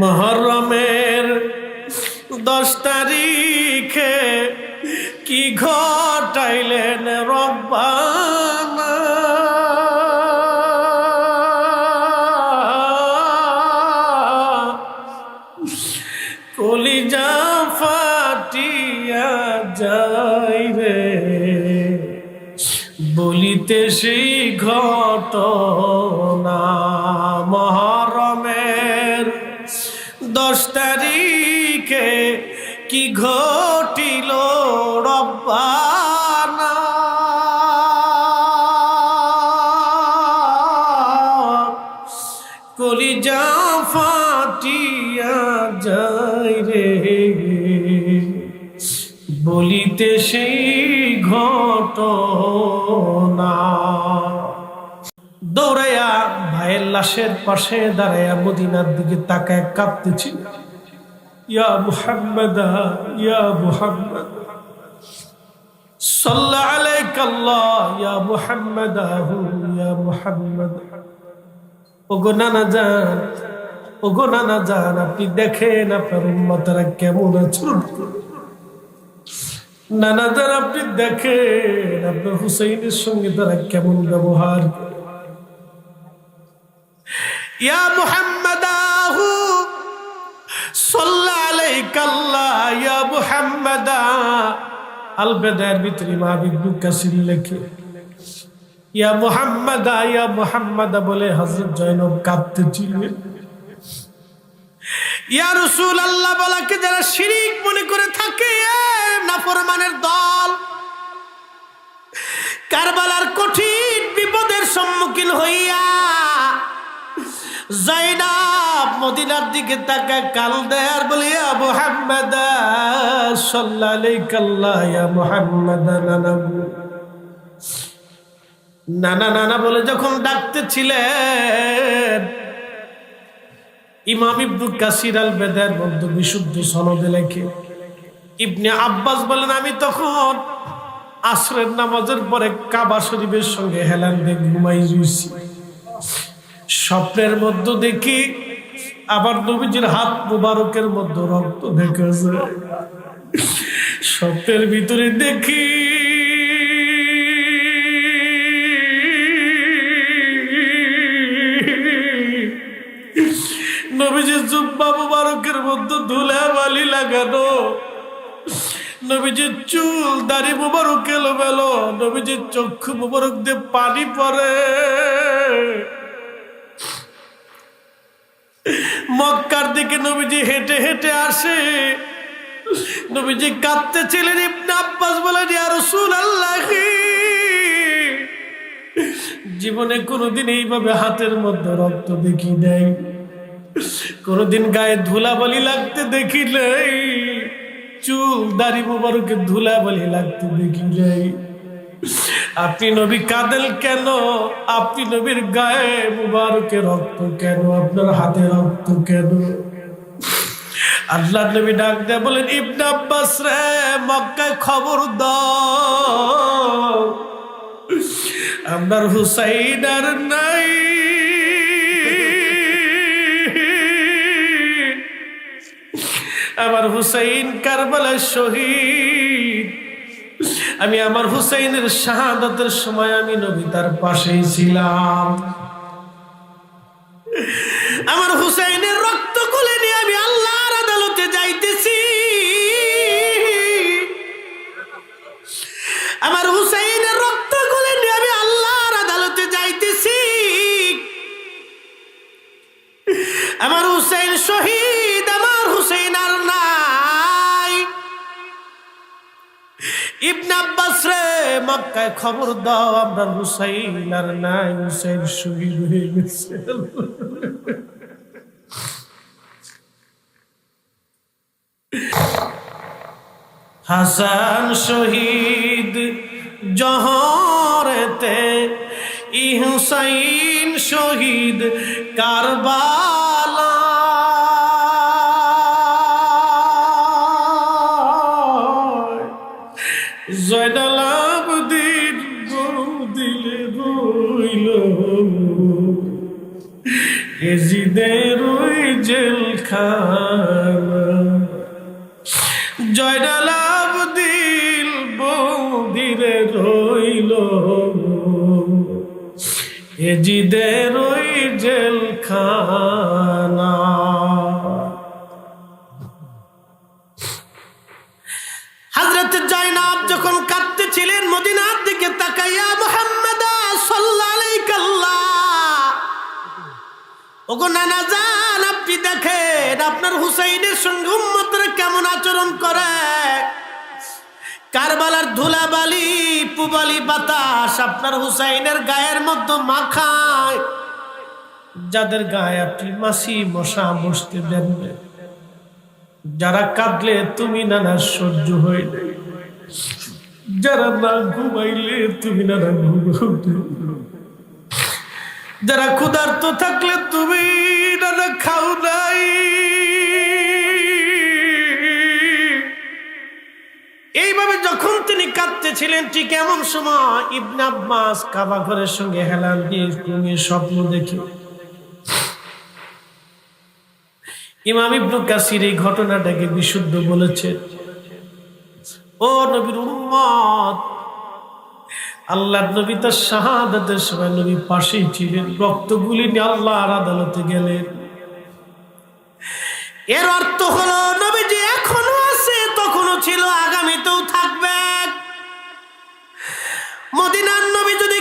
মুহররমের 10 তারিখে কি ঘটাইলেন রব্বানা। কলিজা ফাটিয়া যায় রে বলিতে সেই ঘটনা। মুহররমের 10 তারিখে কি ঘটিল রব্বানা। কলিজা ফাটিয়া যায় রে বলিতে সেই ঘটনা। দৌড়াইয়া ভাইয়ের লাশের পাশে দাঁড়াইয়া মদিনার দিকে তাকায় কাঁদতেছি, ইয়া মুহাম্মদ ইয়া মুহাম্মদ সাল্লাল্লাহু আলাইকা আল্লাহ ইয়া মুহাম্মদ ইয়া মুহাম্মদ। ওগো নানা জান, ওগো নানা জান, আপনি দেখেন আপনার উম্মতরা কেমন আছে। নানা জান, আপনি দেখেন আপনার হুসাইনের সঙ্গে তারা কেমন ব্যবহার করে। ইয়া মুহাম্মদ সাল্লাল্লাহু আলাইকা আল্লাহ ইয়া মুহাম্মদ। আল বেদায়ের ভিতরে ইমাম ইবনে কাসির লেখে, ইয়া মুহাম্মদ ইয়া মুহাম্মদ বলে হযরত জয়নব কাঁদতেছিলেন। ইয়া রাসূলুল্লাহ বলাকে যারা শিরিক মনে করে থাকে, নাফরমানের দল, কারবালার কঠিন বিপদের সম্মুখীন হইয়া জয়নব মদিনার দিকে তাকায় কাঁদে আর বলে, ইয়া মুহাম্মদ সাল্লাল্লাহু আলাইকা আল্লাহ ইয়া মুহাম্মদ। নানা নানা বলে যখন ডাকতেছিলেন, ইমাম ইবনে কাসির আল বেদায়ের মধ্যে বিশুদ্ধ সনদে লেখে, ইবনে আব্বাস বলেন, আমি তখন আসরের নামাজের পরে কাবা শরীফের সঙ্গে হেলান দিয়ে ঘুমাই রইছি। স্বপ্নের মধ্যে দেখি আবার নবীজির হাত মুবারকের মধ্যে রক্ত দেখা যায়। স্বপ্নের ভিতরে দেখি নবীজির জুব্বা মুবারকের মধ্যে ধুলাবালি লাগানো, নবীজির চুল দাড়ি মুবারক এলোমেলো, নবীজির চক্ষু মুবারক দিয়ে পানি পড়ে। মক্কার দিকে নবীজি হেঁটে হেঁটে আসে, নবীজি কাঁদতেছিলেন। ইবনে আব্বাস বলেন, ইয়া রাসূলুল্লাহ, জীবনে কোনোদিন এইভাবে হাতের মধ্যে রক্ত দেখি নাই, কোনদিন গায়ে ধুলাবালি লাগতে দেখি নাই, চুল দাড়ি মুবারকে ধুলাবালি লাগতে দেখি নাই। আপনি নবী কাঁদেন কেন? আপনি নবীর গায়ে মুবারকে রক্ত কেন? আপনার হাতে রক্ত কেন? আল্লাহর নবী ডাক দেয়া বলেন, ইবনে আব্বাস রে, মক্কায় খবর দাও, আপনার হুসাইন আর নাই। আমার হুসাইন কারবালায় শহীদ। আমি আমার হুসাইনের শাহাদাতের সময় আমি নবী তার পাশেই ছিলাম। আমার হুসাইনের রক্ত কোলে নিয়ে আমি আল্লাহর আদালতে যাইতেছি। আমার হুসাইনের রক্ত কোলে নিয়ে আমি আল্লাহর আদালতে যাইতেছি। আমার হুসাইন শহীদ, আমার হুসাইন আর নাই। ইবনে আব্বাস রে, মক্কায় খবর দাও, আমরা হুসাইন আর নাই, হুসাইন শহীদ হয়ে গেছে। হাসান শহীদ জহরেতে, ই হুসাইন শহীদ কারবালা। জয়নাল আবেদিন দিলে রইল, এজিদের ওই জেল জেলখানা। জয়নাল আবদিন বন্দিরে রইল এজিদের ওই জেলখানা। হযরত জয়নাব যখন কাঁদতেছিলেন মদিনার দিকে তাকাইয়া মুহাম্মদ সাল্লাল্লাহু আলাইহি কাল্লাহ, ওগো নানা জান আপনি দেখেন আপনার হুসাইনের সঙ্গে উম্মতরা কেমন আচরণ করে। কারবালার ধুলাবালি পুবালি বাতাস আপনার হুসাইনের গায়ের মধ্যে মাখায়, যাদের গায়ে আপনি মাছি মশা বসতে দেন না, যারা কাঁদলে তুমি নানা সহ্য হইলে, যারা না ঘুমাইলে তুমি নানা ঘুমাইতে, যারা ক্ষুধার্ত থাকলে তুমি নানা খাও নাই। এইভাবে যখন তিনি কাঁদতেছিলেন ঠিক এমন সময় ইবনে আব্বাস কাবা ঘরের সঙ্গে হেলান দিয়ে ঘুমিয়ে স্বপ্ন দেখে। ইমাম ইবনে কাসির এই ঘটনাটাকে বিশুদ্ধ বলেছে। ও নবীর উম্মত, আল্লাহর নবী তার শাহাদাতের সময় নবী পাশেই ছিলেন, রক্তগুলি নিয়ে আল্লাহর আদালতে গেলেন। এর অর্থ হলো নবীজি এখনো আছে, তখনও ছিল, আগামীতেও থাকবে। মদিনার নবী যদি